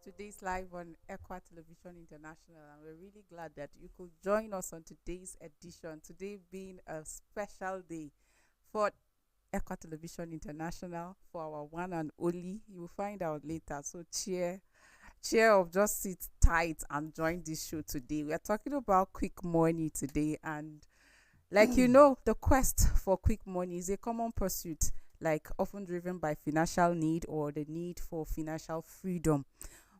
today's live on Equa Television International, and we're really glad that you could join us on today's edition. Today being a special day for Equa Television International, for our one and only. You will find out later. So cheer up, just sit tight and join this show today. We are talking about quick money today, and the quest for quick money is a common pursuit, like often driven by financial need or the need for financial freedom.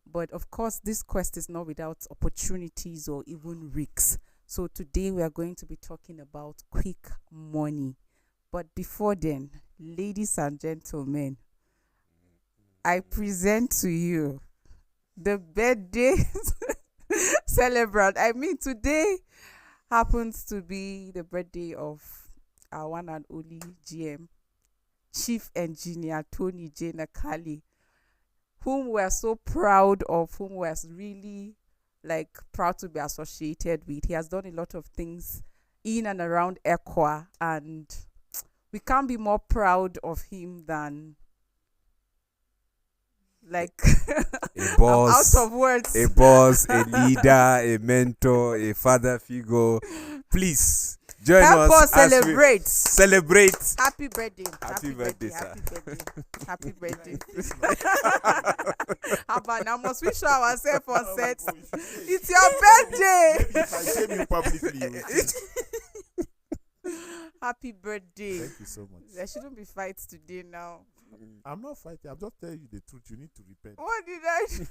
But of course, this quest is not without opportunities or even risks. So today we are going to be talking about quick money. But before then, ladies and gentlemen, I present to you the birthday celebrant. I mean, today happens to be the birthday of our one and only GM, Chief Engineer Tony J. Nakali, whom we're so proud of, whom we're really proud to be associated with. He has done a lot of things in and around Equa, and we can't be more proud of him than A I'm out boss, of words. a leader, a mentor, a father figure. Please join Help us as we celebrate. celebrate. Happy birthday. Happy birthday, sir. Happy birthday. Happy birthday. How about now? Must we show ourselves on set? It's your birthday. Maybe if I shame you publicly, you will think. Happy birthday. Thank you so much. There shouldn't be fights today now. I'm not fighting. I'm just telling you the truth. You need to repent. What did I do?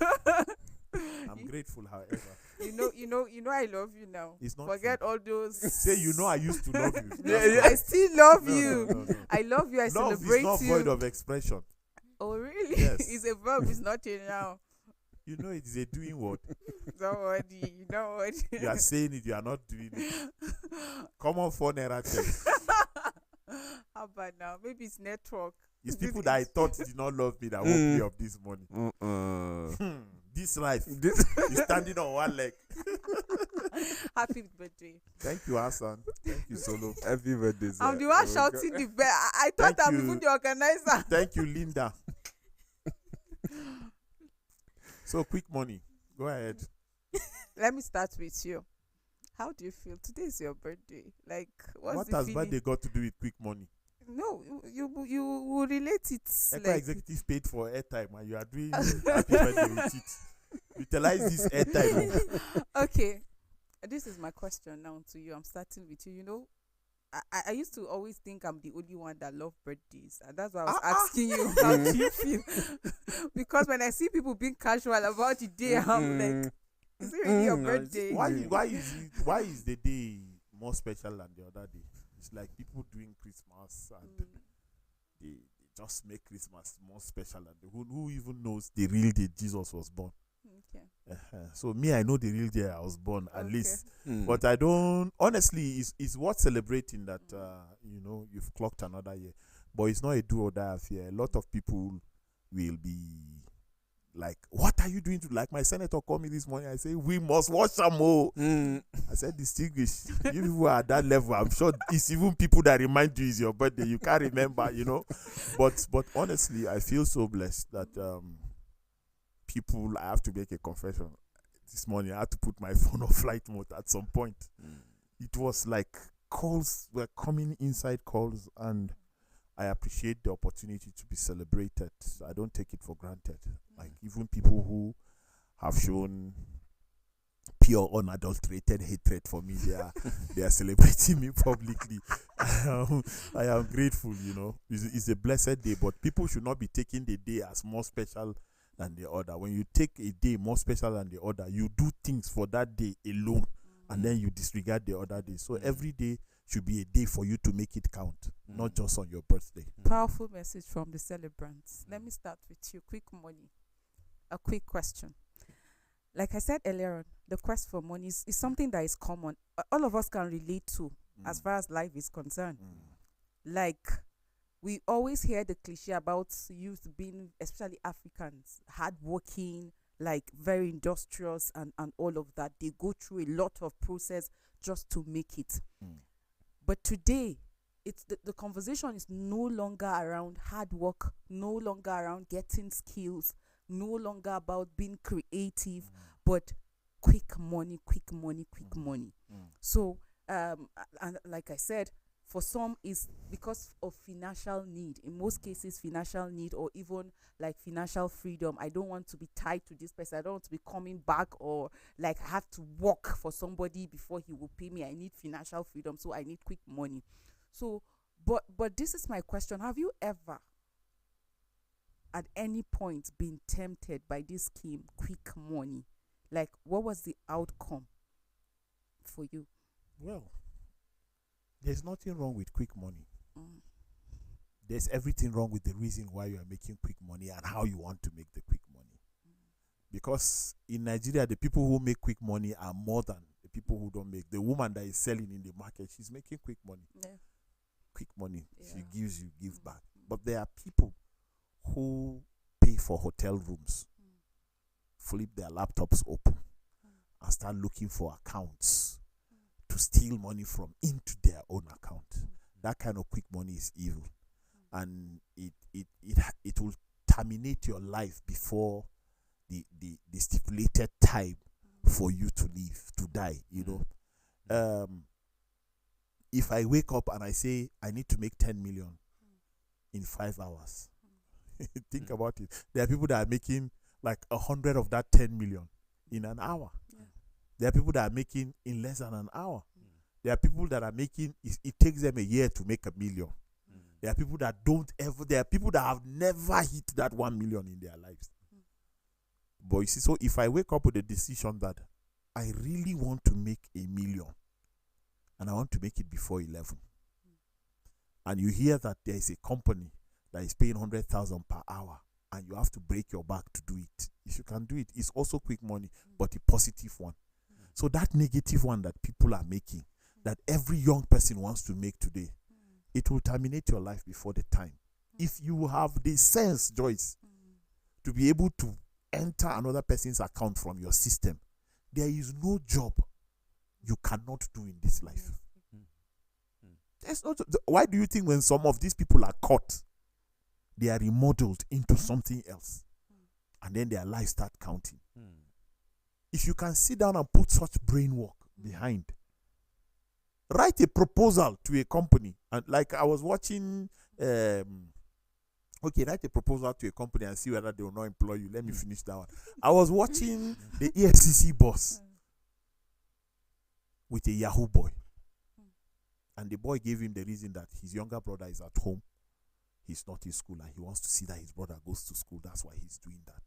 I'm grateful, however. I love you now. It's not Forget all those. Say you know I used to love you. Yeah. I still love No, you. no. I love you. I Love celebrate is not you. void of expression. Oh really? Yes. It's a verb. It's not a noun. You know it is a doing word. Don't worry. Don't worry. You are saying it, you are not doing it. Common phone error check. How about now? Maybe it's network. It's people that I thought did not love me that woke me up this morning. This life is standing on one leg. Happy birthday. Thank you, Hassan. Thank you, Solo. Happy birthday, sir. I'm the one Oh, shouting God. the bell. I thought Thank I'm you. even the organizer. Thank you, Linda. So, quick money. Go ahead. Let me start with you. How do you feel? Today is your birthday. What's What the has feeling? birthday got to do with quick money? No, you will relate it. Equa Executive paid for airtime and you are doing happy birthday with it. Utilize this airtime. Okay, this is my question now to you. I'm starting with you. I used to always think I'm the only one that love birthdays, and that's why I was asking you how do you feel? Because when I see people being casual about the day, I'm like, is it really your No, birthday? Why is the day more special than the other day? It's like people doing Christmas and they just make Christmas more special than who even knows the real day Jesus was born. Okay. So me, I know the real day I was born at Okay. least, but I don't. Honestly, it's worth celebrating that you've clocked another year, but it's not a do or die affair. A lot of people will be like, "What are you doing to?" Like my senator called me this morning. I say, "We must watch some more." I said, "Distinguished, you people are at that level. I'm sure it's even people that remind you it's your birthday. You can't remember, But honestly, I feel so blessed that people. I have to make a confession. This morning, I had to put my phone on flight mode at some point. It was like calls were coming inside calls, and I appreciate the opportunity to be celebrated. I don't take it for granted. Like even people who have shown pure unadulterated hatred for me, they are celebrating me publicly. I am grateful. It's a blessed day, but people should not be taking the day as more special than the other. When you take a day more special than the other, you do things for that day alone, and then you disregard the other day. So every day should be a day for you to make it count, not just on your birthday. Powerful message from the celebrants. Let me start with you. Quick money. A quick question. Like I said earlier on, the quest for money is something that is common. All of us can relate to as far as life is concerned. Like, we always hear the cliche about youth being, especially Africans, hardworking, very industrious and all of that. They go through a lot of process just to make it. But today, it's the conversation is no longer around hard work, no longer around getting skills, no longer about being creative, but quick money, quick money, quick money. So, and like I said, for some is because of financial need. In most cases, financial need, or even like financial freedom. I don't want to be tied to this person. I don't want to be coming back, or like I have to work for somebody before he will pay me. I need financial freedom, so I need quick money. So, but this is my question: have you ever, at any point, been tempted by this scheme, quick money? Like, what was the outcome for you? Well, there's nothing wrong with quick money. Mm. There's everything wrong with the reason why you are making quick money and how you want to make the quick money. Because in Nigeria, the people who make quick money are more than the people who don't make. The woman that is selling in the market, she's making quick money. Yeah. Quick money. She Yeah. gives you, give back. But there are people who pay for hotel rooms, flip their laptops open, and start looking for accounts to steal money from into their own account. That kind of quick money is evil, and it will terminate your life before the stipulated time for you to live, to die. If I wake up and I say I need to make 10 million in 5 hours, think about it. There are people that are making like 100 of that 10 million in an hour. Yeah. There are people that are making in less than an hour. There are people that are making, it takes them a year to make 1 million. There are people that there are people that have never hit that 1 million in their lives. But you see, so if I wake up with a decision that I really want to make 1 million, and I want to make it before 11, and you hear that there is a company that is paying 100,000 per hour, and you have to break your back to do it. If you can do it, it's also quick money, but a positive one. So that negative one that people are making, that every young person wants to make today, it will terminate your life before the time. If you have the sense, Joyce, to be able to enter another person's account from your system, there is no job you cannot do in this life. There's not. Why do you think when some of these people are caught, they are remodeled into something else, and then their lives start counting? If you can sit down and put such brain work behind, write a proposal to a company, and like I was watching, write a proposal to a company and see whether they will not employ you. Let me finish that one. I was watching the EFCC boss with a Yahoo boy, and the boy gave him the reason that his younger brother is at home, he's not in school, and he wants to see that his brother goes to school. That's why he's doing that.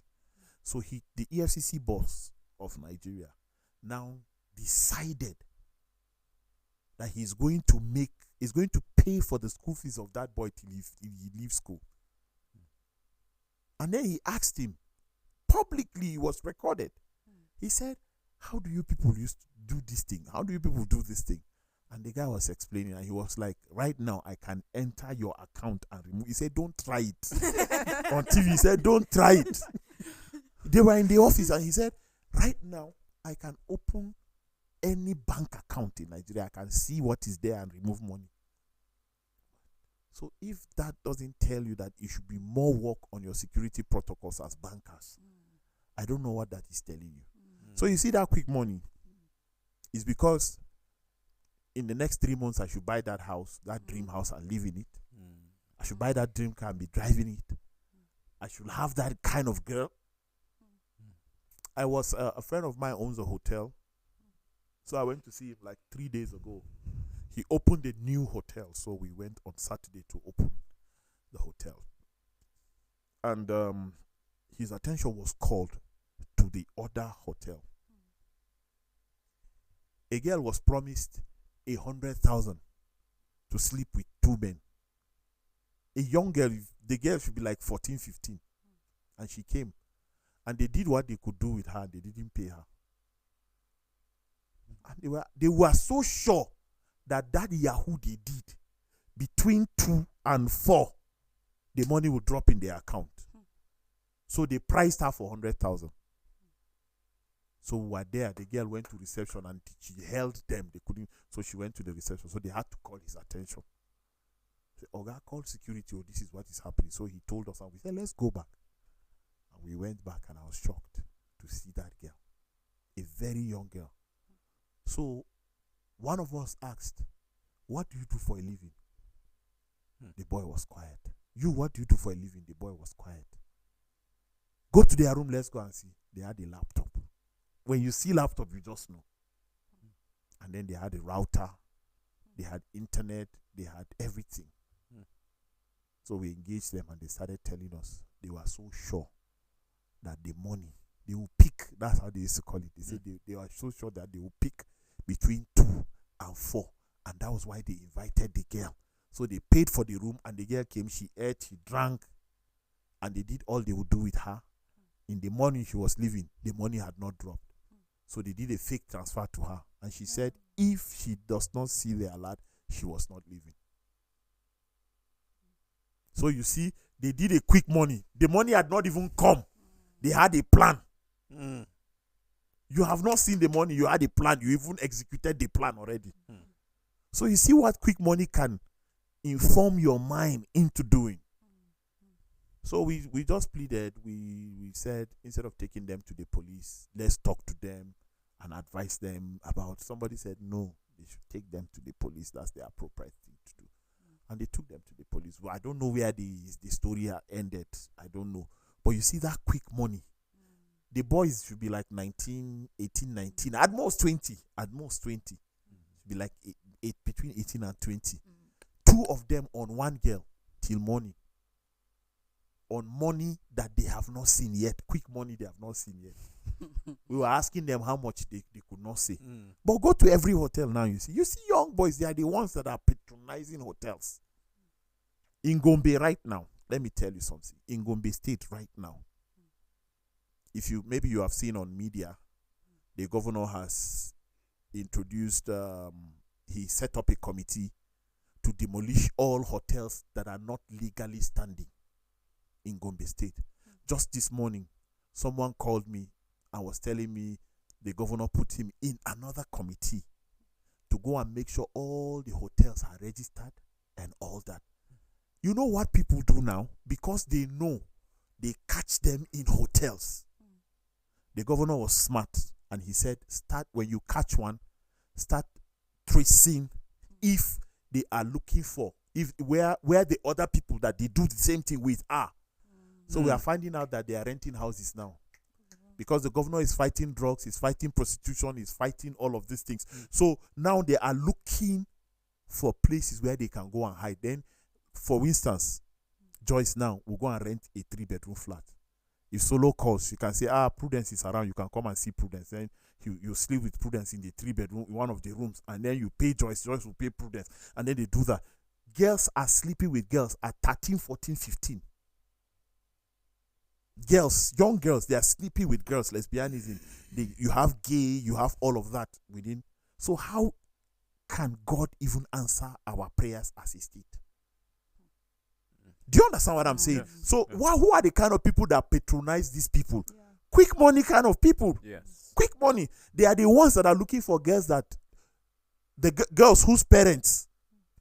So the EFCC boss of Nigeria now decided that he's going to pay for the school fees of that boy till he leaves school. And then he asked him publicly, it was recorded. He said, how do you people used to do this thing? How do you people do this thing? And the guy was explaining, and he was like, right now I can enter your account and remove. He said, don't try it. On TV, he said, don't try it. They were in the office, and he said, right now I can open any bank account in Nigeria. I can see what is there and remove money. So if that doesn't tell you that you should be more work on your security protocols as bankers, I don't know what that is telling you. So you see that quick money is because in the next 3 months I should buy that house, that dream house, and live in it. I should buy that dream car and be driving it. I should have that kind of girl. I was a friend of mine owns a hotel. So I went to see him like 3 days ago. He opened a new hotel. So we went on Saturday to open the hotel. And his attention was called to the other hotel. A girl was promised 100,000 to sleep with 2 men. A young girl, the girl should be like 14, 15. And she came. And they did what they could do with her. They didn't pay her. And they were so sure that Yahoo they did, between 2 and 4, the money would drop in their account. So they priced her for 100,000. So we were there. The girl went to reception and she held them. They couldn't. So she went to the reception. So they had to call his attention. Say, Oga, call security. Oh, this is what is happening. So he told us, and we said, let's go back. And we went back and I was shocked to see that girl, a very young girl. So one of us asked, what do you do for a living? The boy was quiet. You, what do you do for a living? The boy was quiet. Go to their room, let's go and see. They had a laptop. When you see laptop, you just know. And then they had a router, they had internet, they had everything. So we engaged them and they started telling us they were so sure that the money, they will pick, that's how they used to call it. They said they were so sure that they will pick between 2 and 4. And that was why they invited the girl. So they paid for the room and the girl came, she ate, she drank, and they did all they would do with her. In the morning she was leaving, the money had not dropped. So they did a fake transfer to her. And she said if she does not see the alert, she was not leaving. So you see, they did a quick money. The money had not even come. They had a plan. You have not seen the money, you had a plan. You even executed the plan already. So you see what quick money can inform your mind into doing. So we just pleaded. We said, instead of taking them to the police, let's talk to them and advise them about. Somebody said no, they should take them to the police. That's the appropriate thing to do. And they took them to the police. Well, I don't know where the story ended. I don't know. But you see that quick money. The boys should be like 19, 18, 19, at most 20. At most 20. Should be like between 18 and 20. 2 of them on one girl till morning. On money that they have not seen yet. Quick money they have not seen yet. We were asking them how much they could not say. But go to every hotel now, you see young boys, they are the ones that are patronizing hotels. In Gombe right now, let me tell you something. In Gombe State right now, if maybe you have seen on media, the governor has introduced, he set up a committee to demolish all hotels that are not legally standing in Gombe State. Just this morning, someone called me and was telling me the governor put him in another committee to go and make sure all the hotels are registered and all that. You know what people do now? Because they know they catch them in hotels. The governor was smart and he said, when you catch one, start tracing if they are looking for, if where the other people that they do the same thing with are. So we are finding out that they are renting houses now. Because the governor is fighting drugs, he's fighting prostitution, he's fighting all of these things. So now they are looking for places where they can go and hide. Then, for instance, Joyce now will go and rent a 3-bedroom flat. If Solo calls, you can say, Prudence is around, you can come and see Prudence. Then you sleep with Prudence in the 3-bedroom, in one of the rooms, and then you pay Joyce will pay Prudence. And then they do that. Girls are sleeping with girls at 13, 14, 15. Girls, young girls, they are sleeping with girls, lesbianism. You have gay, you have all of that within. So how can God even answer our prayers as a state? Do you understand what I'm saying? Yes. So who are the kind of people that patronize these people? Quick money kind of people. Yes. Quick money. They are the ones that are looking for girls that, girls whose parents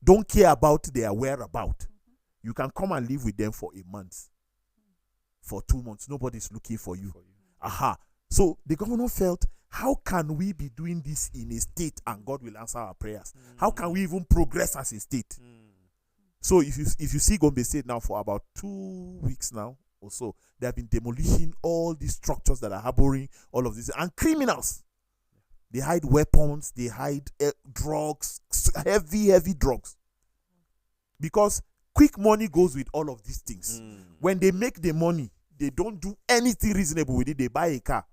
don't care about their whereabouts. You can come and live with them for a month. For 2 months, nobody's looking for you. So the governor felt, how can we be doing this in a state and God will answer our prayers? How can we even progress as a state? So if you see Gombe State now for about 2 weeks now or so, they have been demolishing all these structures that are harboring all of this. And criminals, they hide weapons, they hide drugs, heavy drugs. Because quick money goes with all of these things. When they make the money, they don't do anything reasonable with it. They buy a car.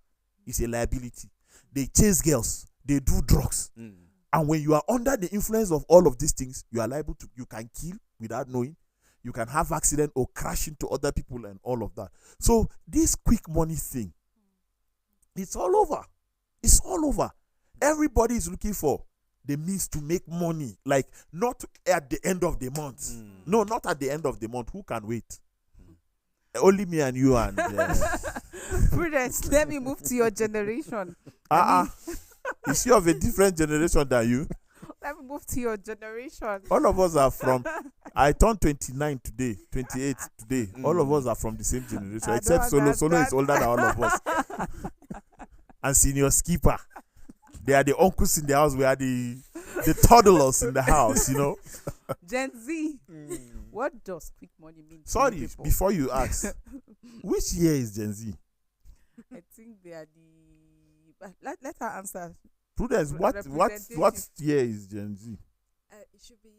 It's a liability. They chase girls. They do drugs. And when you are under the influence of all of these things, you are liable to, you can kill without knowing. You can have accident or crash into other people and all of that. So this quick money thing, it's all over. It's all over. Everybody is looking for the means to make money. Like, not at the end of the month. No, not at the end of the month. Who can wait? Only me and you and... Prudence, let me move to your generation. Is she of a different generation than you? Let me move to your generation. All of us are from. I turned 29 today, 28 today. All of us are from the same generation, I except don't Solo. Solo is understand. older than all of us. And Senior Skipper. They are the uncles in the house. We are the toddlers in the house. You know. Gen Z. What does quick money mean? to you Sorry, people? before you ask, which year is Gen Z? I think they are the. But let her answer. Prudence, what Representative. year is Gen Z? It should be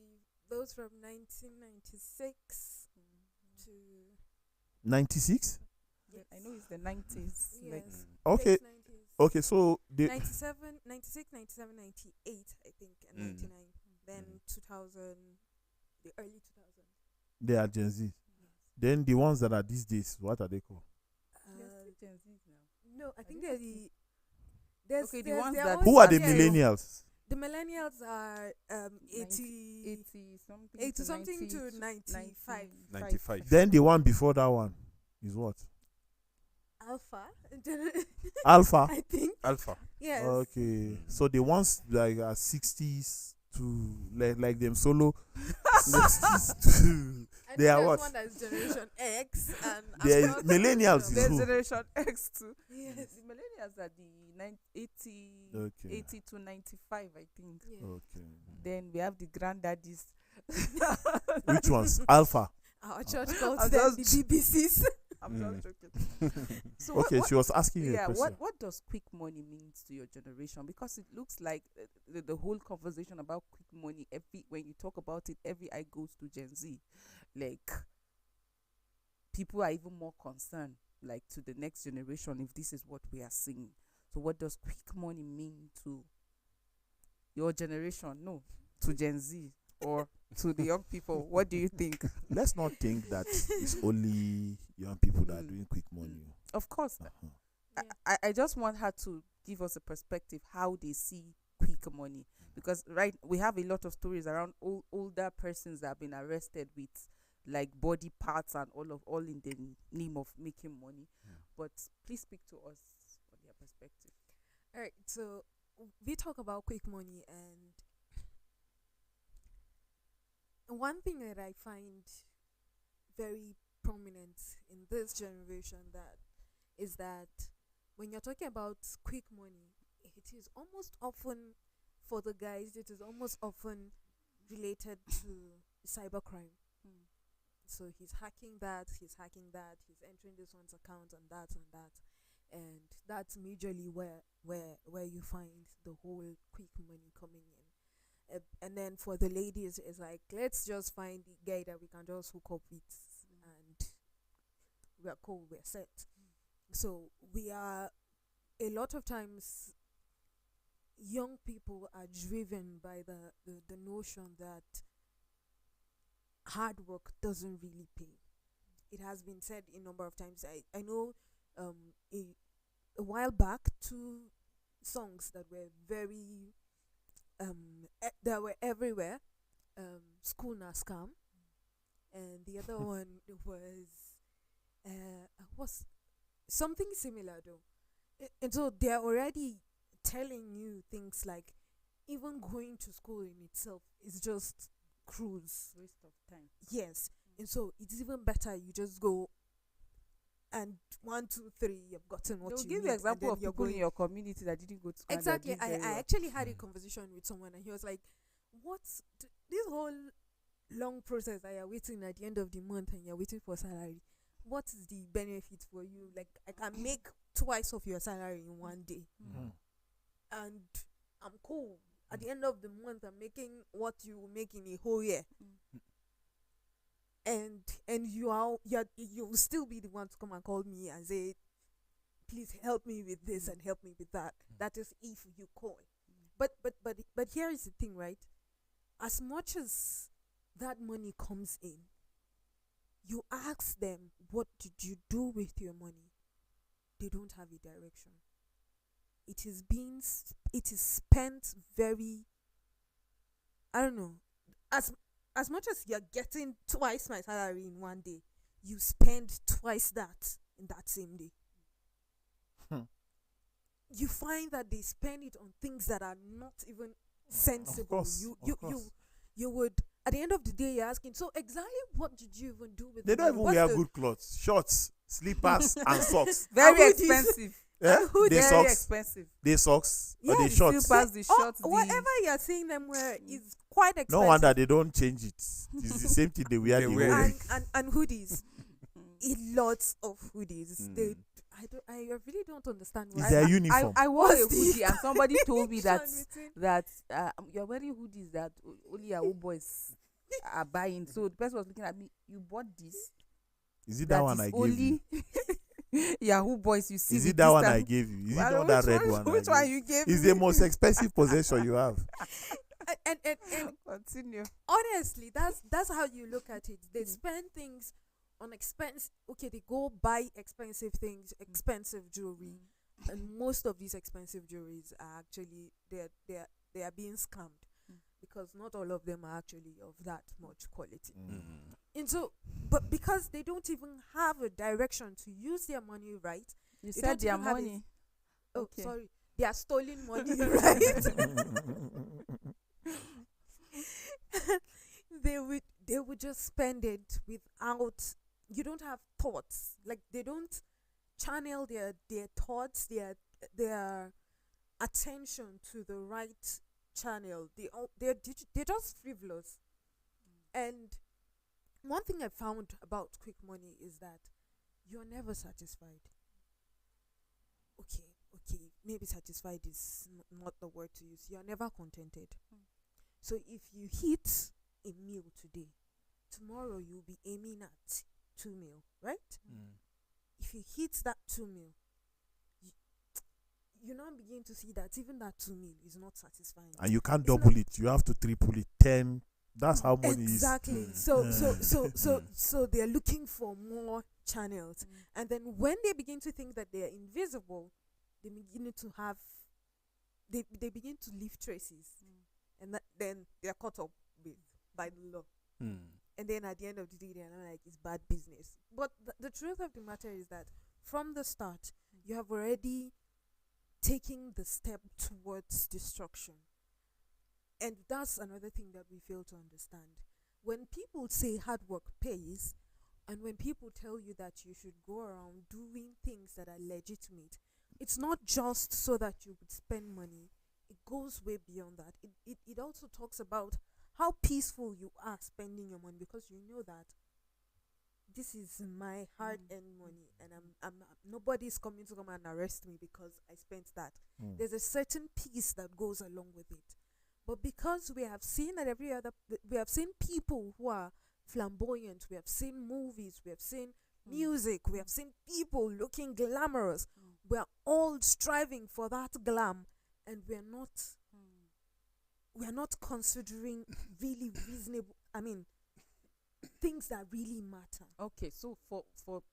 those from 1996 to 96. I know it's the 90s. Like, yes, Okay, late 90s. okay. So the 97, 96, 97, 98, I think, and 99. Then 2000, the early 2000s. they are Gen Z. Then the ones that are these days, what are they called? they're still Gen Zs now. No, I think think they're that's the. There's, Okay, the there's ones their that- own Who are the years. millennials? The millennials are 80, 80 something. 80 something 90 to 95. 95. Then the one before that one is what? Alpha, Alpha. I think. Alpha. Yes. Okay. So the ones like are 60s to like them Solo. 60s to I They think are there's what? one that's Generation X and There is above millennials them. is There's who? Generation X too. Yes. The millennials are the 80, Okay. 80 to 95, I think. Yeah. Okay. Then we have the granddaddies. Which ones? Alpha. Our church calls I'm them the just- BBCs. I'm Mm. just joking. So what- Okay, what, she was asking you a yeah, question. what does quick money means to your generation? Because it looks like the whole conversation about quick money, when you talk about it, every eye goes to Gen Z. Like, people are even more concerned, like, to the next generation if this is what we are seeing. So what does quick money mean to your generation? No, to Gen Z or to the young people. What do you think? Let's not think that it's only young people that are Mm. doing quick money. Of course, Uh-huh. I just want her to give us a perspective how they see quick money, because we have a lot of stories around older persons that have been arrested with like body parts and all in the name of making money. But please speak to us on their perspective. All right, so we talk about quick money, and one thing that I find very prominent in this generation is that when you're talking about quick money, it is almost often for the guys. It is almost often related to cybercrime. So he's hacking that, he's entering this one's account and that, and that's majorly where you find the whole quick money coming in. And then for the ladies, it's like, let's just find the guy that we can just hook up with, and we're cool, we're set. So we are, a lot of times, young people are driven by the notion that hard work doesn't really pay. It has been said a number of times. I know a while back, two songs that were very that were everywhere, School Na Scam, and the other one was something similar though. And so they're already telling you things like even going to school in itself is just cruise. Waste of time. Yes. And so it's even better you just go and 1, 2, 3, you've gotten what They'll you give need, you example and of then you're people in going. your community that didn't go to school. and they're Exactly. doing very I well. actually had a conversation with someone, and he was like, what's this whole long process that you're waiting at the end of the month and you're waiting for salary? What is the benefit for you? Like, I can make twice of your salary in one day, and I'm cool. At the end of the month, I'm making what you will make in a whole year. And you'll still be the one to come and call me and say, please help me with this and help me with that. That is if you call. But here is the thing, right? As much as that money comes in, you ask them, what did you do with your money? They don't have a direction. It is spent very, I don't know, as much as you're getting twice my salary in one day, you spend twice that in that same day. You find that they spend it on things that are not even sensible. course, You of you course. you you would, at the end of the day, you're asking, so exactly what did you even do with They the don't money? even What's wear the- good clothes, shorts, slippers, and socks. Very hoodies. expensive. Eh? hoodies. They Very socks, expensive. they socks, or they Yes, shorts. Slippers, the Or shorts, the whatever you're seeing them wear is quite expensive. No wonder they don't change it. It's the same thing they wear. They the wear whole it. week. and hoodies. Lots of hoodies. They, Mm. I really don't understand Is why. their I, uniform. I wore a What's the hoodie and somebody told me that connection between- you're wearing hoodies that only Yahoo boys are buying. So the person was looking at me. You bought this? Is it that one is I gave you? only Yahoo boys you see. Is with it that this one type I of- gave you? Is it I not don't that know red which one? Which I one gave you gave It's me? the most expensive possession you have. and Continue. honestly, that's how you look at it. They spend things on expense. Okay, they go buy expensive things, expensive jewelry, and most of these expensive jewelries are actually they are being scammed because not all of them are actually of that much quality. And so, but because they don't even have a direction to use their money right. You They said don't their even have it. money. Oh, Okay. sorry, they are stolen money, right? they would just spend it without, you don't have thoughts, like they don't channel their thoughts, their attention to the right channel. They're just frivolous. And one thing I found about quick money is that you're never satisfied. Okay, maybe satisfied is not the word to use. You're never contented. So if you hit a meal today, tomorrow you'll be aiming at 2 meal, right? If you hit that 2 meal, you now begin to see that even that 2 meal is not satisfying. And you can't It's not- double it. You have to triple it. 10. That's how money Exactly. is. So they're looking for more channels, and then when they begin to think that they are invisible, they begin to have, they begin to leave traces, and then they are caught up with by the law. And then at the end of the day, they're not like it's bad business. But the truth of the matter is that from the start, you have already taken the step towards destruction. And that's another thing that we fail to understand. When people say hard work pays, and when people tell you that you should go around doing things that are legitimate, it's not just so that you would spend money. It goes way beyond that. It also talks about how peaceful you are spending your money, because you know that this is my hard-earned money, and I'm nobody's coming to come and arrest me because I spent that. There's a certain peace that goes along with it. But because we have seen that we have seen people who are flamboyant, we have seen movies, we have seen music, we have seen people looking glamorous. We are all striving for that glam, and we are not considering really reasonable, things that really matter. Okay, so for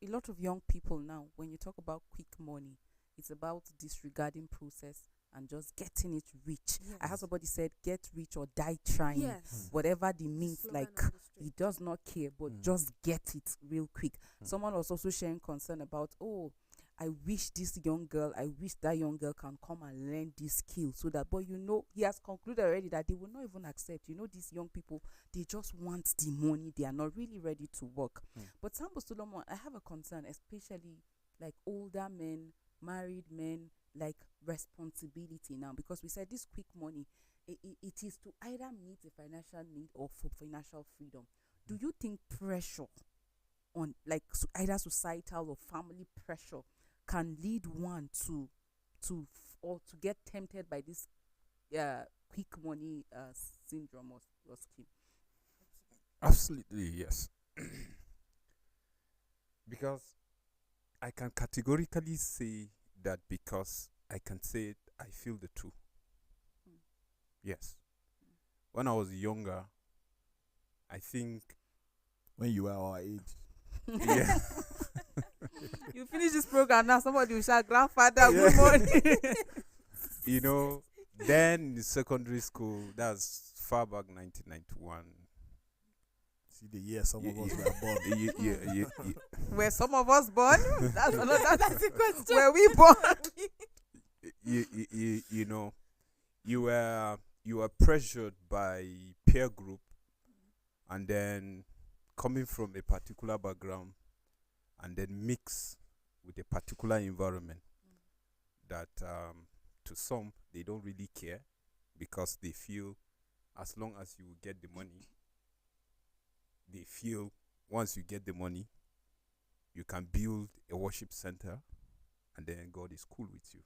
a lot of young people now, when you talk about quick money, it's about disregarding process and just getting it rich. I heard somebody said, "Get rich or die trying." Yes. Whatever the means, Slogan like on the street. he does not care, but just get it real quick. Someone was also sharing concern about, I wish that young girl can come and learn this skill so that, but he has concluded already that they will not even accept. These young people, they just want the money. They are not really ready to work. But Sambo Solomon, I have a concern, especially like older men, married men, like responsibility now, because we said this quick money, it is to either meet a financial need or for financial freedom. Do you think pressure on either societal or family pressure can lead one to get tempted by this quick money syndrome or scheme? Absolutely, yes. Because I can categorically say that, because I can say it, I feel the two. Yes. When I was younger, I think, When you were our age. yeah, You finish this program now, somebody will shout, "Grandfather, good morning." then in secondary school, that's far back 1991. See the year some of us were born. Were some of us born? That's the question. Were we born? You were you are pressured by peer group, and then coming from a particular background, and then mix with a particular environment that to some they don't really care, because they feel as long as you get the money, they feel once you get the money, you can build a worship center, and then God is cool with you.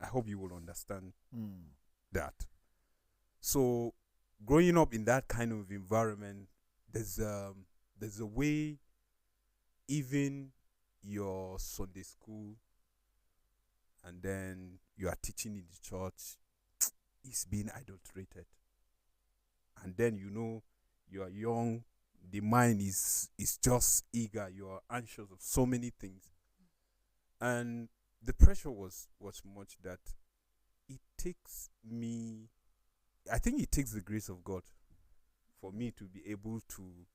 I hope you will understand that. So growing up in that kind of environment, there's a way even your Sunday school, and then you are teaching in the church, is being adulterated. And then you are young, the mind is just eager, you are anxious of so many things. And the pressure was much that it takes me, I think it takes the grace of God for me to be able to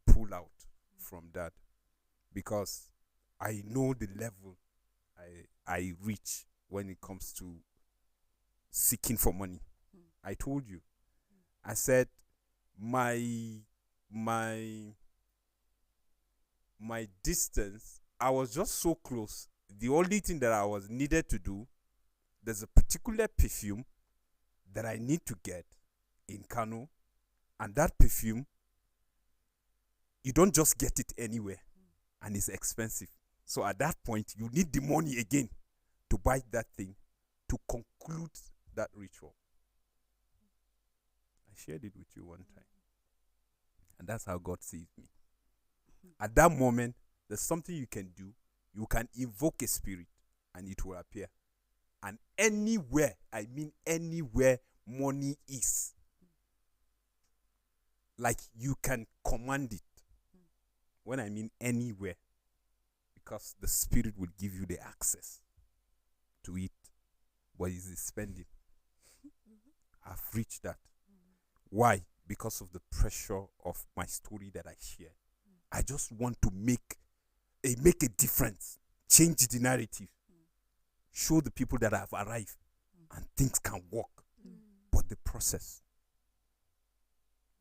pull out from that, because I know the level I reach when it comes to seeking for money. I told you, I said my distance, I was just so close. The only thing that I was needed to do, there's a particular perfume that I need to get in Kano, and that perfume, you don't just get it anywhere, and it's expensive. So at that point, you need the money again to buy that thing, to conclude that ritual. I shared it with you one time. And that's how God sees me. At that moment, there's something you can do. You can invoke a spirit, and it will appear. And anywhere, I mean anywhere money is, like you can command it. When I mean anywhere, because the spirit will give you the access to it. What is it spending? I've reached that. Why? Because of the pressure of my story that I share. I just want to make a difference, change the narrative, show the people that I've arrived and things can work. But the process.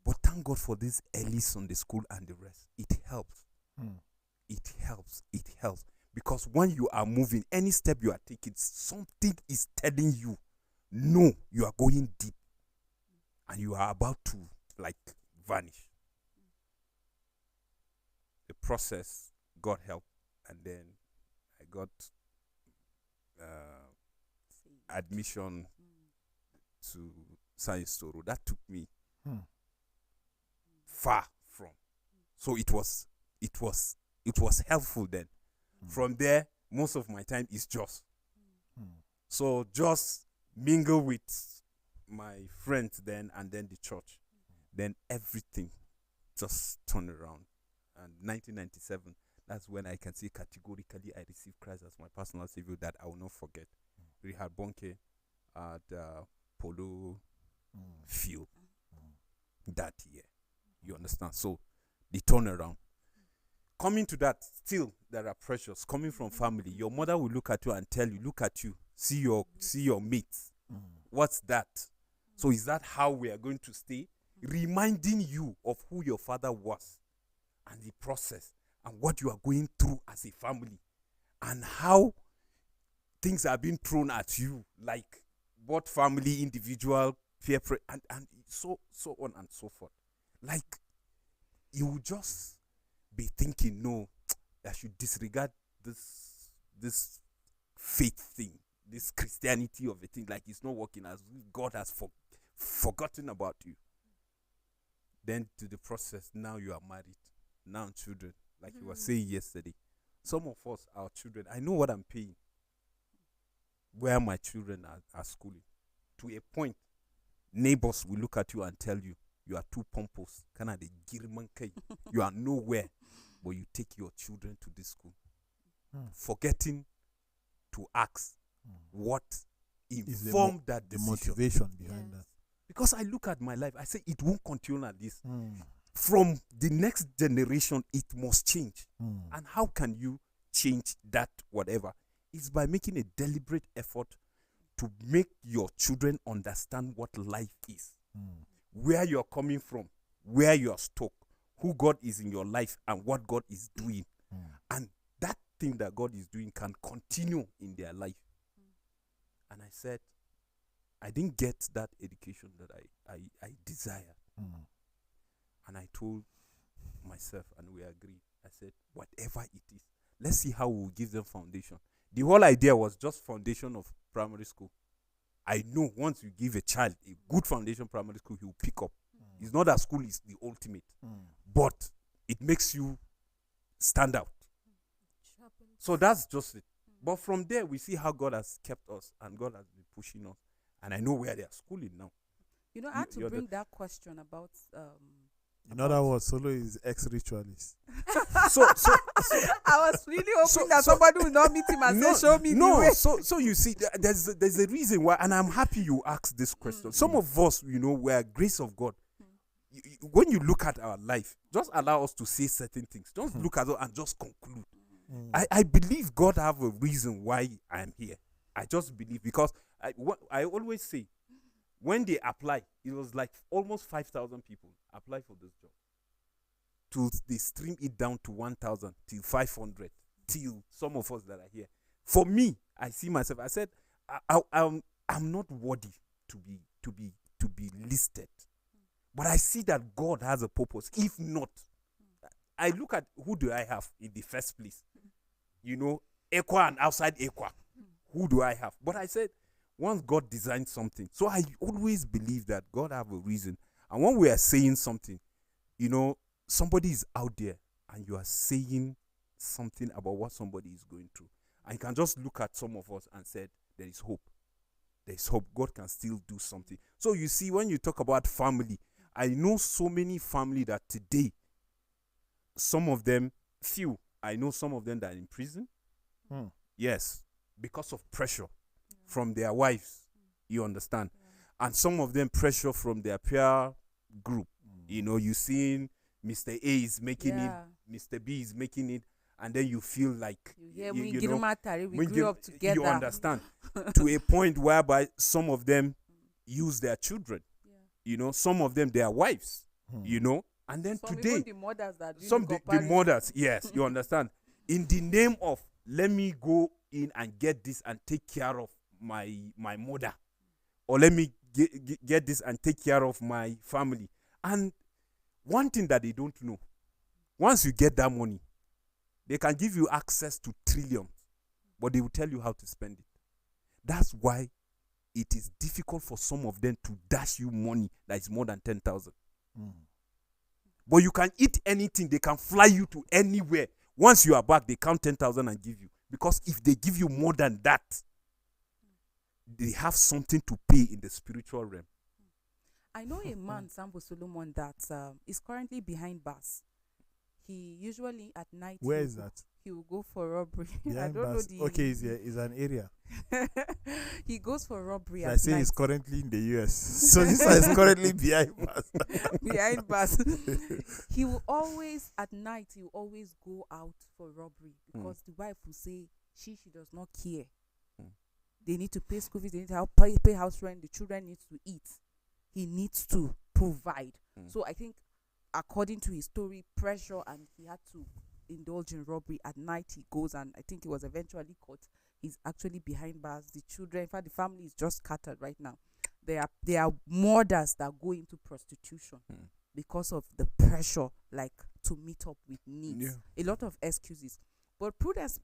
But thank God for this early Sunday school and the rest. It helps. It helps. It helps. Because when you are moving, any step you are taking, something is telling you, no, you are going deep. And you are about to, vanish. The process, God help. And then I got admission to Science Toro. That took me far from. So it was helpful then. From there, most of my time is just. So just mingle with my friends then, and then the church. Then everything just turned around. And 1997, that's when I can say categorically I received Christ as my personal savior, that I will not forget. Rehab Bonke at Polo Field that year. You understand? So the turnaround. Coming to that, still there are pressures coming from family. Your mother will look at you and tell you, look at you, see your mates. What's that? So is that how we are going to stay? Reminding you of who your father was, and the process, and what you are going through as a family, and how things are being thrown at you, like both family, individual, peer and so on and so forth. Like, you will just be thinking, no, I should disregard this faith thing, this Christianity of a thing, like it's not working, as God has forgotten about you. Then to the process, now you are married, now children, like you were saying yesterday. Some of us, our children, I know what I'm paying, where my children are schooling. To a point, neighbors will look at you and tell you, you are too pompous. You are nowhere, but you take your children to this school. Forgetting to ask what informed that decision. The motivation behind that. Because I look at my life, I say it won't continue like this. From the next generation, it must change. And how can you change that, whatever? It's by making a deliberate effort to make your children understand what life is, Mm. where you're coming from, where you're stuck, who God is in your life, and what God is doing. Mm. And that thing that God is doing can continue in their life. And I said, I didn't get that education that I desired. Mm. And I told myself, and we agreed, I said, whatever it is, let's see how we'll give them foundation. The whole idea was just foundation of primary school. I know once you give a child a good foundation primary school, he will pick up. It's not that school is the ultimate, Mm. but it makes you stand out. Sharpen. So that's just it. But from there, we see how God has kept us and God has been pushing us. And I know where they are schooling now. You know, I had to You're the- bring that question about In other words, Solo is ex-ritualist. So I was really hoping So- that so- somebody will not meet him and say, show me the way. So you see, there's a reason why, and I'm happy you asked this question. Some of us, we are grace of God. When you look at our life, just allow us to say certain things. Don't look at it and just conclude. Mm. I believe God have a reason why I'm here. I just believe, because I always say, when they apply, it was like almost 5,000 people apply for this job. Till they stream it down to 1,000, till 500, till some of us that are here. For me, I see myself. I said, I'm not worthy to be listed, but I see that God has a purpose. If not, I look at who do I have in the first place. Equa and outside Equa. Who do I have? But I said, once God designed something, so I always believe that God have a reason. And when we are saying something, somebody is out there and you are saying something about what somebody is going through. And you can just look at some of us and said, there is hope. There is hope. God can still do something. So you see, when you talk about family, I know so many family that today, some of them, I know some of them that are in prison. Mm. Yes, because of pressure from their wives, you understand. And some of them pressure from their peer group. You seen Mr. A is making Yeah. it, Mr. B is making it, and then you feel like You hear you me, know, Girumatari, we grew up together. you understand, to a point whereby some of them use their children. Some of them their wives. And then Some today even the mothers that do some the the comparison. mothers, yes, you understand, in the name of let me go in and get this and take care of my mother, or let me get this and take care of my family. And one thing that they don't know, once you get that money, they can give you access to trillions, but they will tell you how to spend it. That's why it is difficult for some of them to dash you money that is more than 10,000. Mm. But you can eat anything. They can fly you to anywhere. Once you are back, they count 10,000 and give you. Because if they give you more than that, they have something to pay in the spiritual realm. I know a man, Sambo Solomon, that is currently behind bars. He usually at night. Where is that? He will go for robbery. I Behind don't bars. know the. Okay, it's an area. He goes for robbery I at say night. he's currently in the US. So this one is currently behind bars. Behind bars. He will always at night. He will always go out for robbery because the wife will say she does not care. They need to pay school fees. They need to pay house rent. The children need to eat. He needs to provide. So I think, according to his story, pressure, and he had to indulge in robbery at night. He goes, and I think he was eventually caught. He's actually behind bars. The children, in fact, the family is just scattered right now. There are mothers that go into prostitution because of the pressure, like to meet up with needs. A lot of excuses. But Prudence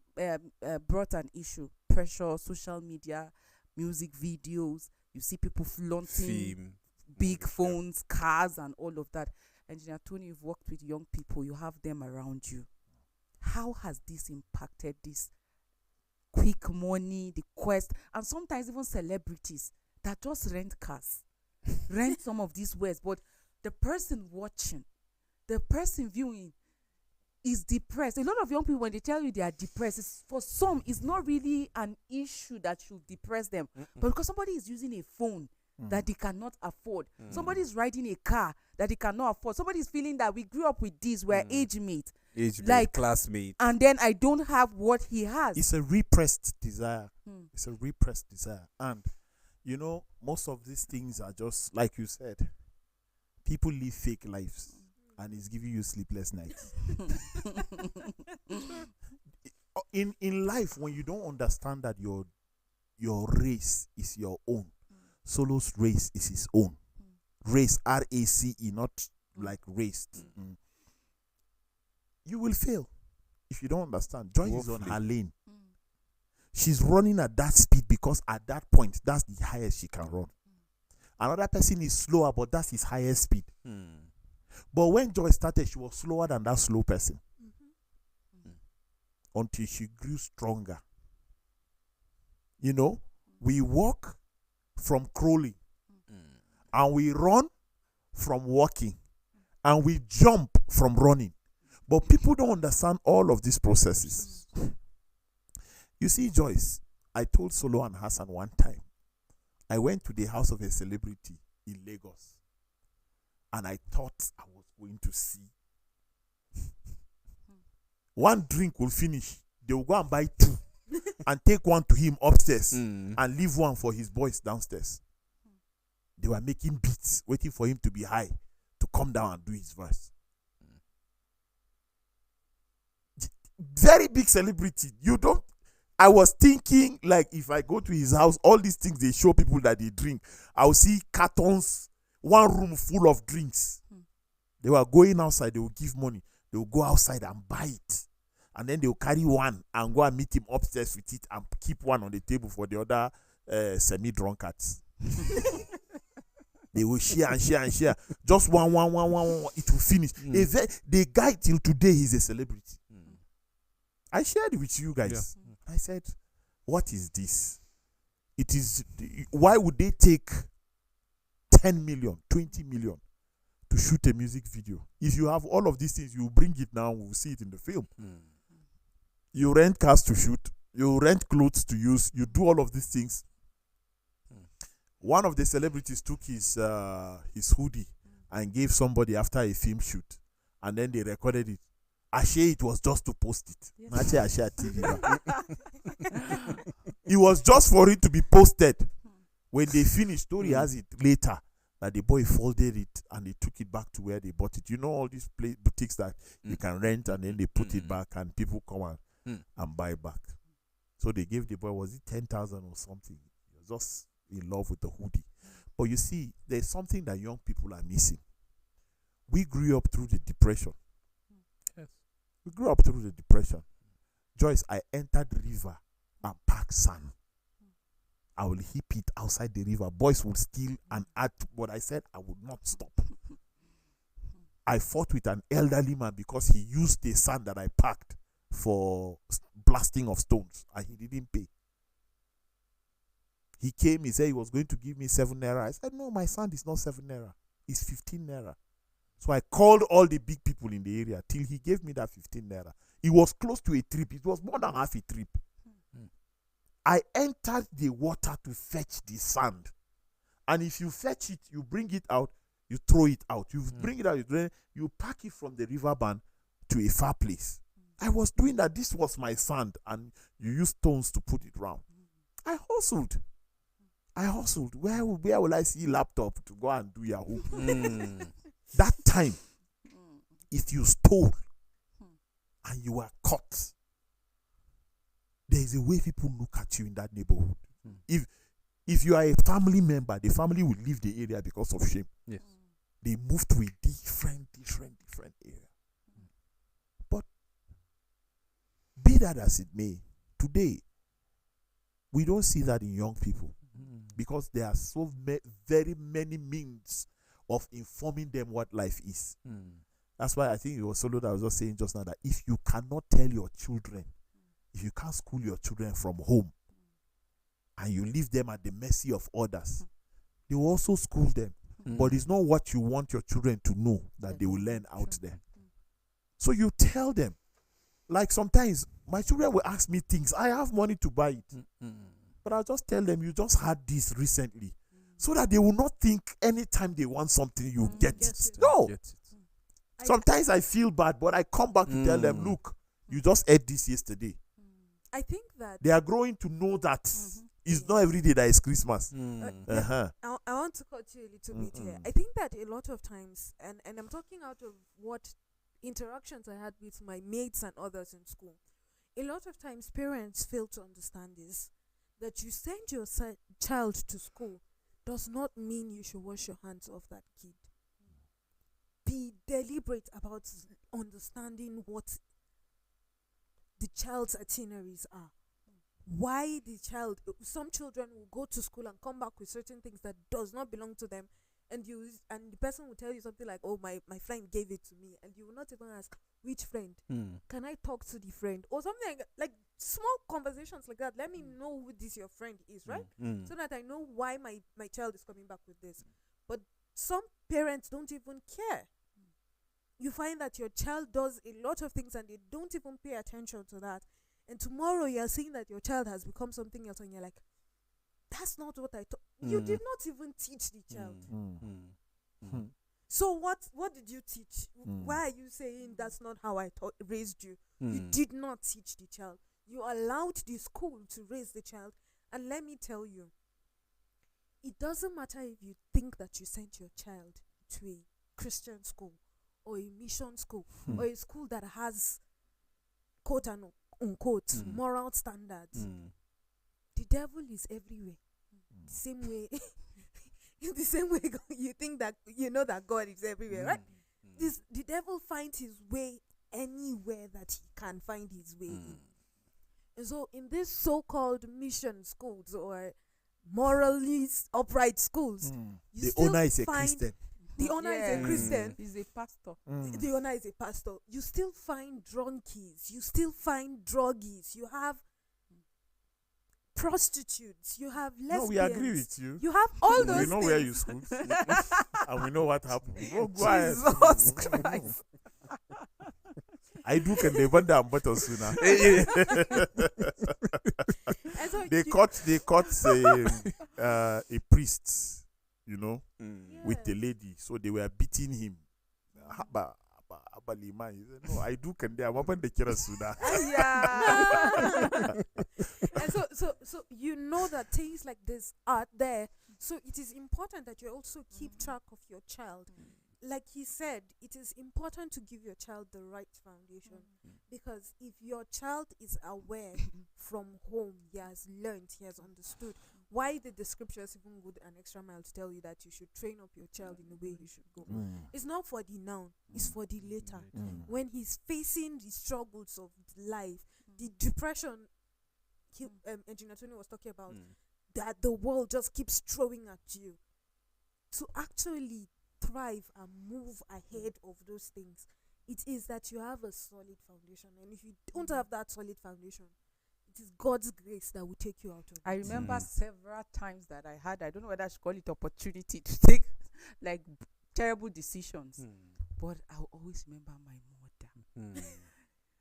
brought an issue: pressure, social media, music videos. You see people flaunting big phones, cars, and all of that. Engineer Tony, you've worked with young people. You have them around you. How has this impacted this quick money, the quest, and sometimes even celebrities that just rent cars, rent some of these wares, but the person watching, the person viewing is depressed. A lot of young people, when they tell you they are depressed, for some, it's not really an issue that should depress them, but because somebody is using a phone that they cannot afford, somebody is riding a car that they cannot afford, somebody is feeling that we grew up with this, we're age mates, classmate, and then I don't have what he has. It's a repressed desire. It's a repressed desire. And You know, most of these things are just like you said. People live fake lives, and it's giving you sleepless nights. In life, when you don't understand that your race is your own, Solo's race is his own. Race, RACE, not like raced. You will fail if you don't understand. Joy is on her lane. She's running at that speed because at that point, that's the highest she can run. Another person is slower, but that's his highest speed. But when Joy started, she was slower than that slow person. Until she grew stronger. You know, we walk from crawling, and we run from walking, and we jump from running. But people don't understand all of these processes. You see, Joyce, I told Solo and Hassan one time, I went to the house of a celebrity in Lagos, and I thought I was going to see. One drink will finish. They will go and buy two and take one to him upstairs and leave one for his boys downstairs. They were making beats, waiting for him to be high to come down and do his verse. Very big celebrity. I was thinking, like, if I go to his house, all these things they show people that they drink, I'll see cartons, one room full of drinks. They were going outside, they will give money. They will go outside and buy it. And then they will carry one and go and meet him upstairs with it and keep one on the table for the other semi-drunkards. They will share and share and share. Just one. It will finish. The guy till today, he's a celebrity. I shared it with you guys. Yeah. I said, what is this? Why would they take 10 million, 20 million to shoot a music video? If you have all of these things, you bring it now, we'll see it in the film. You rent cars to shoot, you rent clothes to use, you do all of these things. One of the celebrities took his hoodie and gave somebody after a film shoot, and then they recorded it. Ashe, it was just to post it. Yes. It was just for it to be posted. When they finished, story has it later that the boy folded it and they took it back to where they bought it. You know all these boutiques that you can rent and then they put it back and people come and buy back. So they gave the boy, was it 10,000 or something? He was just in love with the hoodie. But you see, there's something that young people are missing. We grew up through the depression. Yes. We grew up through the depression. Joyce, I entered the river and packed sand. I will heap it outside the river. Boys will steal and add to what I said. I would not stop. I fought with an elderly man because he used the sand that I packed for blasting of stones and he didn't pay. He came, he said he was going to give me 7 naira. I said, no, my sand is not 7 naira. It's 15 naira. So I called all the big people in the area till he gave me that 15 naira. It was close to a trip. It was more than half a trip. I entered the water to fetch the sand. And if you fetch it, you bring it out, you throw it out. You bring it out, you pack it from the river bank to a far place. I was doing that. This was my sand. And you use stones to put it round. I hustled. Where will I see laptop to go and do Yahoo? That time, if you stole and you were caught, there is a way people look at you in that neighborhood. If you are a family member, the family will leave the area because of shame. Yes. They move to a different area. But be that as it may, today, we don't see that in young people because there are so very many means of informing them what life is. That's why I think it was Solo that I was just saying just now that if you cannot tell your children, if you can't school your children from home and you leave them at the mercy of others, they will also school them. But it's not what you want your children to know that they will learn out there. So you tell them. Like sometimes my children will ask me things. I have money to buy it. But I'll just tell them, you just had this recently. So that they will not think anytime they want something, you get it. No. Sometimes I feel bad, but I come back to tell them, look, you just ate this yesterday. I think that they are growing to know that It's not every day that is Christmas. Mm. Uh-huh. I want to cut you a little bit here. Mm-mm. I think that a lot of times, and I'm talking out of what interactions I had with my mates and others in school, a lot of times parents fail to understand this, that you send your child to school does not mean you should wash your hands off that kid. Be deliberate about understanding what the child's itineraries are. Why the child, some children will go to school and come back with certain things that does not belong to them, and the person will tell you something like, oh, my friend gave it to me, and you will not even ask which friend. Mm. Can I talk to the friend or something like small conversations like that? Let me know who this your friend is, right? Mm. So that I know why my child is coming back with this. But some parents don't even care. You find that your child does a lot of things and they don't even pay attention to that. And tomorrow you're seeing that your child has become something else and you're like, that's not what I thought. You did not even teach the child. So what did you teach? Why are you saying that's not how I raised you? You did not teach the child. You allowed the school to raise the child. And let me tell you, it doesn't matter if you think that you sent your child to a Christian school or a mission school or a school that has quote and unquote moral standards. The devil is everywhere. The same way in the same way you think that you know that God is everywhere, right? The devil finds his way anywhere that he can find his way in. And so in these so-called mission schools or morally upright schools, you The still owner is a find Christian. the owner is a Christian. He's a pastor. The owner is a pastor. You still find drunkies. You still find druggies. You have prostitutes. You have lesbians. No, we agree with you. You have all those We know where things. you schooled. And we know what happened. Oh, go ahead. Jesus Christ. I do can they banda and butter sooner. And so They you- caught a priest, you know, with Yeah. the lady. So they were beating him. Haba liman. He said, no, I do can they I'm the kira sooner. Yeah. And so you know that things like this are there. So it is important that you also keep track of your child. Like he said, it is important to give your child the right foundation, because if your child is aware from home, he has learned, he has understood. Why did the scriptures even go an extra mile to tell you that you should train up your child in the way he should go? It's not for the now, it's for the later. When he's facing the struggles of life, the depression Engineer Tony was talking about, that the world just keeps throwing at you, to actually thrive and move ahead of those things, it is that you have a solid foundation. And if you don't have that solid foundation, it is God's grace that will take you out of it. I remember several times that I don't know whether I should call it opportunity to take like terrible decisions. But I'll always remember my mother.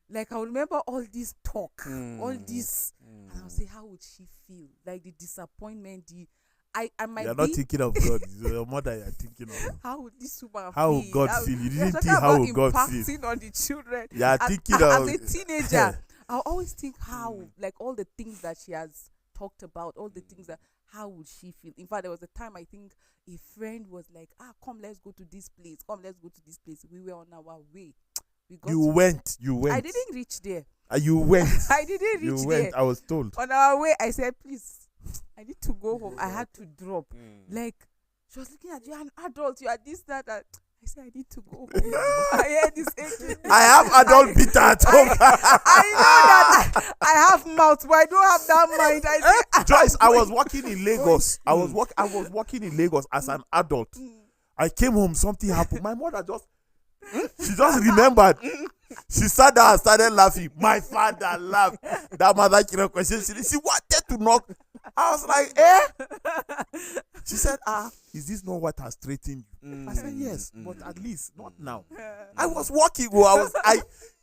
Like I'll remember all this talk, all this, and I'll say, how would she feel? Like the disappointment, I might You're be. not thinking of God. It's your mother you're thinking of. How would this woman How feel? would God feel? You We're didn't talking think how about would God feel. impacting on the children. You're thinking as of a teenager, I always think how, like all the things that she has talked about, all the things that, how would she feel? In fact, there was a time I think a friend was like, come, let's go to this place. Come, let's go to this place. We were on our way. We got You went. I didn't reach there. You went. I didn't reach You there. went. I was told. On our way, I said, please, I need to go home. I had to drop. Like, she was looking at you, an adult, you are this, that. I said, I need to go home. I heard this aching. I have adult bitter at home. I know that I have mouth, but I don't have that mind. I said, Joyce, I was working in Lagos. I was working in Lagos as an adult. I came home, something happened. My mother she just remembered. She sat down and started laughing. My father laughed. That mother question. She wanted to knock. I was like, She said, is this not what has straightened you? I said, yes, but at least not now. I was walking.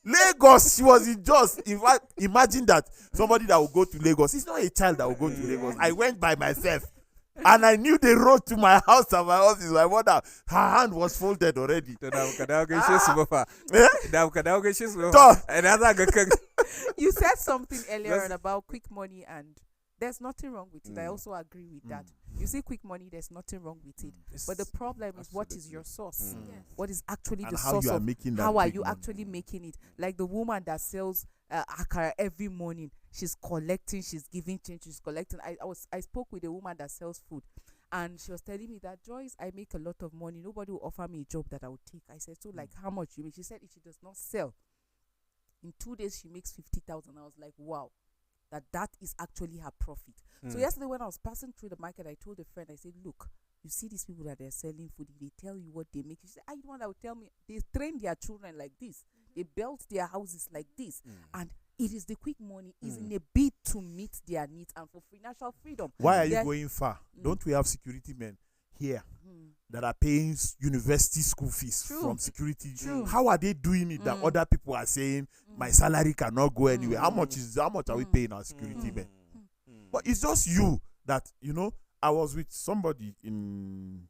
Lagos, she was in Jos. In fact, imagine that somebody that will go to Lagos. It's not a child that will go to Lagos. I went by myself. And I knew the road to my house and my office. My mother, her hand was folded already. You said something earlier on about quick money and there's nothing wrong with it. I also agree with that. You see, quick money, there's nothing wrong with it. But the problem is, what is your source? Yes. What is actually And the how source you are of making that how are quick you money. actually making it? Like the woman that sells akara every morning, she's collecting, she's giving change, she's collecting. I spoke with a woman that sells food, and she was telling me that, Joyce, I make a lot of money. Nobody will offer me a job that I would take. I said, so like how much you make? She said if she does not sell, in 2 days she makes 50,000. I was like, wow, that is actually her profit. So yesterday when I was passing through the market, I told a friend, I said, look, you see these people that they're selling food, they tell you what they make. She said, you the one that would tell me they train their children like this, they built their houses like this, and it is the quick money is in a bid to meet their needs and for financial freedom. Why are you They're- going far? Don't we have security men here that are paying university school fees True. from security? True. How are they doing it that other people are saying my salary cannot go anywhere? How much are we paying our security men? But it's just you that, I was with somebody in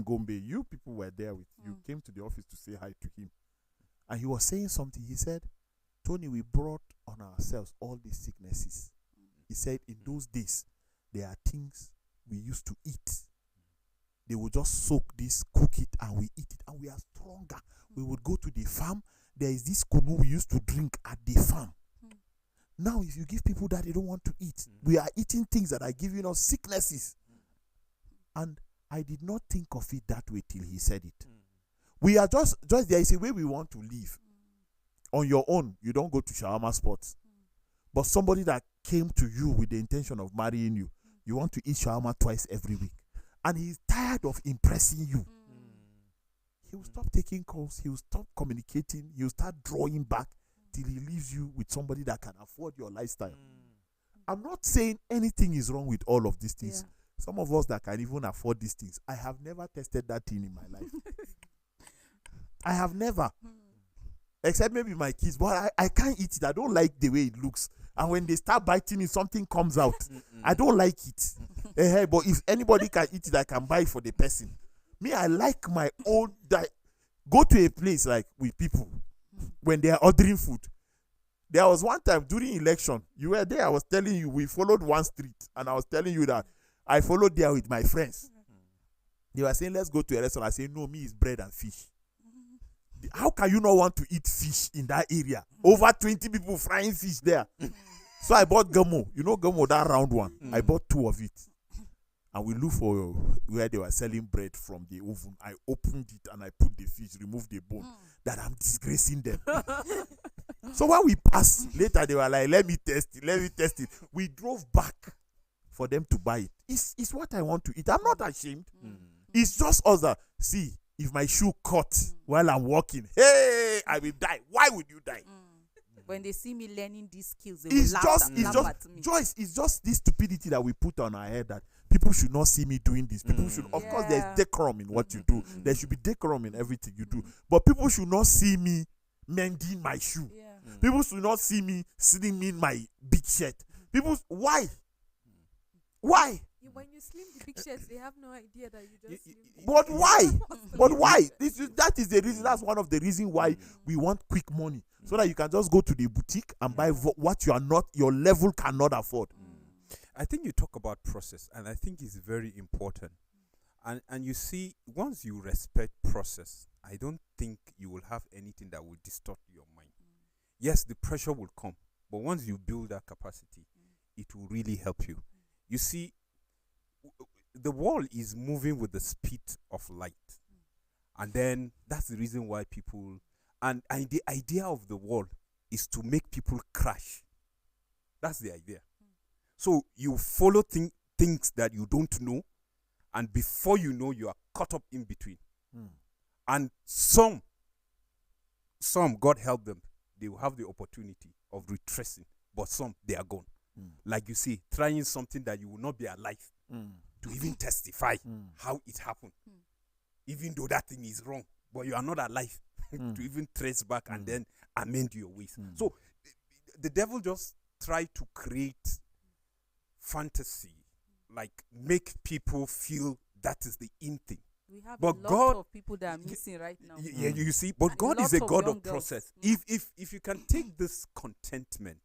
Gombe. You people were there with you, came to the office to say hi to him. And he was saying something. He said, Tony, we brought on ourselves all these sicknesses. He said, in those days, there are things we used to eat. They would just soak this, cook it, and we eat it, and we are stronger. We would go to the farm. There is this kunu we used to drink at the farm. Now, if you give people that, they don't want to eat. We are eating things that are giving us sicknesses. And I did not think of it that way till he said it. We are just there is a way we want to live. On your own, you don't go to shawarma spots. But somebody that came to you with the intention of marrying you, you want to eat shawarma twice every week. And he's tired of impressing you. He will stop taking calls. He will stop communicating. He will start drawing back till he leaves you with somebody that can afford your lifestyle. I'm not saying anything is wrong with all of these things. Yeah. Some of us that can even afford these things, I have never tested that thing in my life. I have never. Except maybe my kids, but I can't eat it. I don't like the way it looks. And when they start biting it, something comes out. I don't like it. But if anybody can eat it, I can buy it for the person. Me, I like my own. Go to a place like with people when they are ordering food. There was one time during election, you were there. I was telling you, we followed one street, and I was telling you that I followed there with my friends. They were saying, let's go to a restaurant. I said, no, me is bread and fish. How can you not want to eat fish in that area? Over 20 people frying fish there. So I bought gummo. You know gummo, that round one. I bought 2 of it. And we looked for where they were selling bread from the oven. I opened it and I put the fish, removed the bone. That I'm disgracing them. So when we passed, later they were like, let me test it. We drove back for them to buy it. It's what I want to eat. I'm not ashamed. It's just us that, see, if my shoe cut while I'm walking, hey, I will die. Why would you die? When they see me learning these skills, they It's will just, laugh at me. Joyce, it's just this stupidity that we put on our head that people should not see me doing this. People should, of course, Yeah. there's decorum in what you do. There should be decorum in everything you do. But people should not see me mending my shoe. Yeah. People should not see me slimming my big shirt. Why? Why? When you slim the big shirts, they have no idea that you just slim. But why? But why? That is the reason. That's one of the reasons why we want quick money, so that you can just go to the boutique and buy what your level cannot afford. I think you talk about process, and I think it's very important. And you see, once you respect process, I don't think you will have anything that will distort your mind. Yes, the pressure will come, but once you build that capacity, it will really help you. You see, the world is moving with the speed of light. And then that's the reason why people, and the idea of the world is to make people crash. That's the idea. So you follow things that you don't know, and before you know, you are caught up in between. And some, God help them, they will have the opportunity of retracing, but some, they are gone. Like you see, trying something that you will not be alive to even testify how it happened. Even though that thing is wrong, but you are not alive to even trace back and then amend your ways. So the devil just tried to create fantasy, like make people feel that is the in thing. We have But a lot God- of people that are missing right now. Yeah, you see, but And God is lots a of God young of girls. process. If you can take this contentment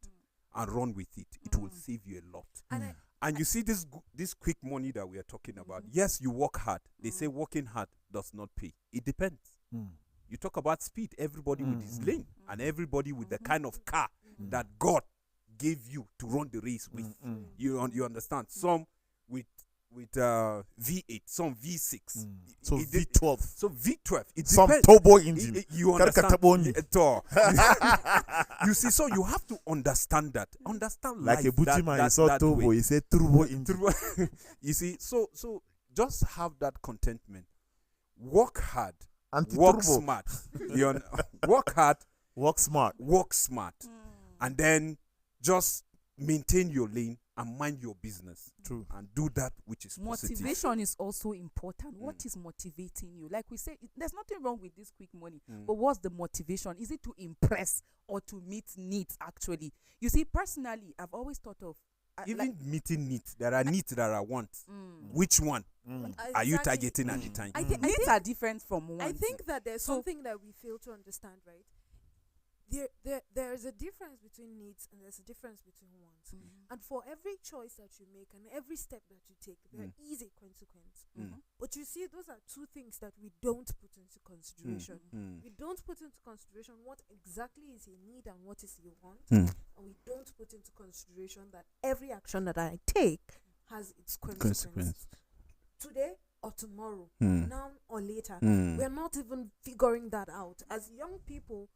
and run with it. It will save you a lot. And And you see this quick money that we are talking about. Yes, you work hard. They say working hard does not pay. It depends. You talk about speed. Everybody with his lane, and everybody with the kind of car that God gave you to run the race with. You understand? Some with V8, some V6. So It- V12. So V12. It Some depends. turbo engine. You Karakatabonyi. understand? You see, so you have to understand that. Understand Like life a butcher man, he saw that turbo. way. He said turbo engine. You see, so just have that contentment. Work hard. Anti-turbo. Work smart. Work hard. Work smart. Work smart. And then just maintain your lane and mind your business. True. And do that which is positive. Motivation is also important. What is motivating you? Like we say, there's nothing wrong with this quick money. But what's the motivation? Is it to impress or to meet needs, actually? You see, personally, I've always thought of... Even meeting needs. There are needs that are wants. Which one are you targeting at the time? needs are different from wants. I think that there's So- something that we fail to understand, right? There's a difference between needs and there's a difference between wants. And for every choice that you make and every step that you take, there is a consequence. But you see, those are two things that we don't put into consideration. We don't put into consideration what exactly is a need and what is a want. And we don't put into consideration that every action that I take has its consequences. Today or tomorrow, now or later. We're not even figuring that out. As young people,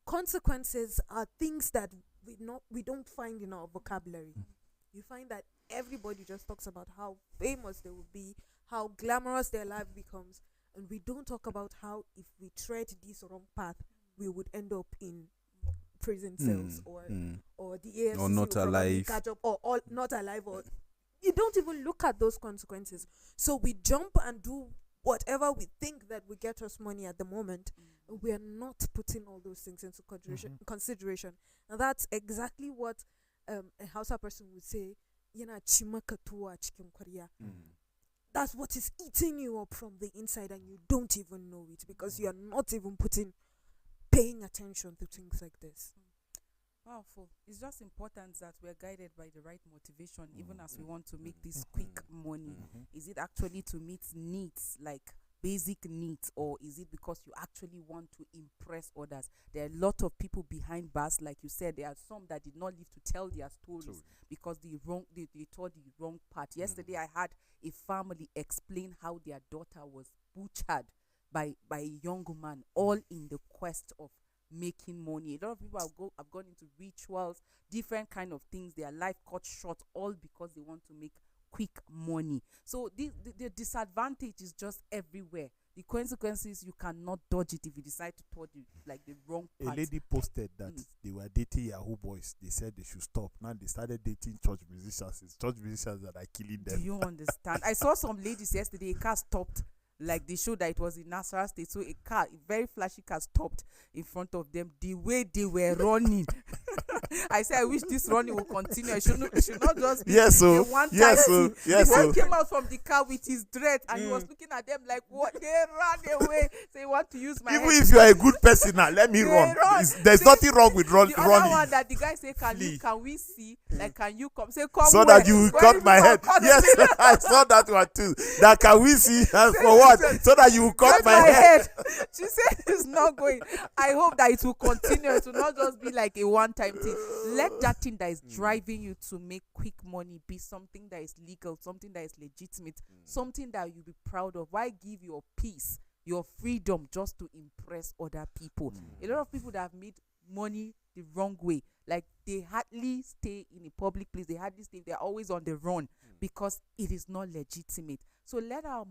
consequences are things that we don't find in our vocabulary. You find that everybody just talks about how famous they will be, how glamorous their life becomes, and we don't talk about how if we tread this wrong path, we would end up in prison cells or the AFCC Or not will probably alive. catch up, or not alive, or you don't even look at those consequences. So we jump and do whatever we think that will get us money at the moment. We are not putting all those things into consideration. And that's exactly what a Hausa person would say, "Chimakatua chicken korea." That's what is eating you up from the inside, and you don't even know it because you are not even paying attention to things like this. Powerful. It's just important that we're guided by the right motivation, even as we want to make this quick money. Is it actually to meet needs, like basic needs, or is it because you actually want to impress others? There are a lot of people behind bars, like you said. There are some that did not live to tell their stories because they told the wrong part. Yesterday, I had a family explain how their daughter was butchered by a young man, all in the quest of making money. A lot of people have gone into rituals, different kind of things, their life cut short, all because they want to make quick money. So the disadvantage is just everywhere. The consequences, you cannot dodge it if you decide to touch the wrong A part. lady posted that they were dating Yahoo boys. They said they should stop. Now they started dating church musicians. It's church musicians that are killing Do them. you understand? I saw some ladies yesterday, a car stopped. Like they showed that it was in Nasarawa State. So a very flashy car stopped in front of them. The way they were running. I said, I wish this running will continue. It should not just be Yes, so a one time. yes, so The yes, guy so came out from the car with his dread and he was looking at them like, what? They ran away. They want to use my even head. if you are a good person now, let me They run. run. There's See, nothing wrong with The other running. one that the guy said, Flee. can we see? Like, can you come? Say, come So where? that you will Where cut you my come? head. Cut Yes, me. I saw that one too. That can we see and for what? So that you will cut Cut my head. She said it's not going. I hope that it will continue. It will not just be like a one-time thing. Let that thing that is driving you to make quick money be something that is legal, something that is legitimate, something that you'll be proud of. Why give your peace, your freedom, just to impress other people? A lot of people that have made money the wrong way, like they hardly stay in a public place, they hardly stay, they're always on the run because it is not legitimate. So let our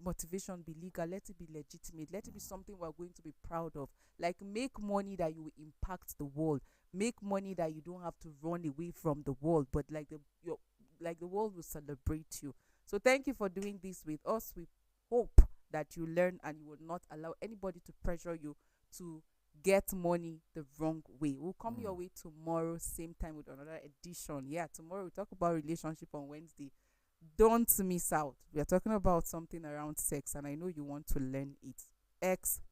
motivation be legal, let it be legitimate, let it be something we're going to be proud of. Like, make money that you will impact the world, make money that you don't have to run away from the world, but like the world will celebrate you. So thank you for doing this with us. We hope that you learn and you will not allow anybody to pressure you to get money the wrong way. We'll come your way tomorrow, same time, with another edition. Yeah, tomorrow we'll talk about relationship on Wednesday. Don't miss out. We are talking about something around sex, and I know you want to learn it.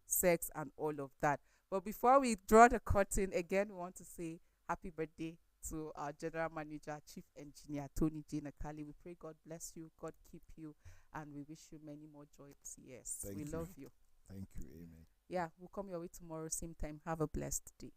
Sex, and all of that. But before we draw the curtain, again, we want to say happy birthday to our general manager, chief engineer Tony J. Nakali. We pray God bless you, God keep you, and we wish you many more joyous years. Thank We you. love you. Thank you. Amen. Yeah, we'll come your way tomorrow, same time. Have a blessed day.